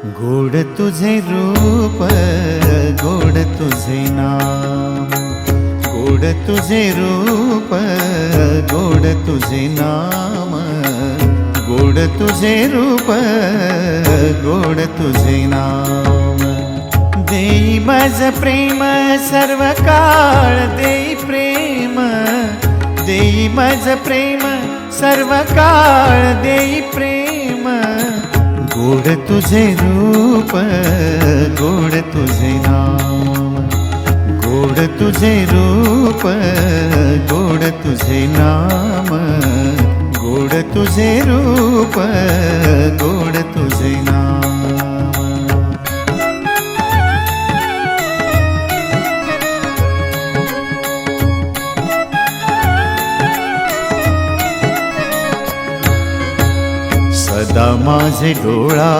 गोड तुझे रूप, गोड तुझे नाम, गोड तुझे रूप, गोड तुझे नाम, गोड तुझे रूप, गोड तुझे नाम। देई माझ प्रेम सर्व काळ, देई प्रेम, देई माझ प्रेम सर्व काळ, देई प्रेम। गोड तुझे रूप, गोड तुझे नाम, गोड तुझे रूप, गोड तुझे नाम, गोड तुझे रूप, गोड तुझे नाम। सदा माझे डोळा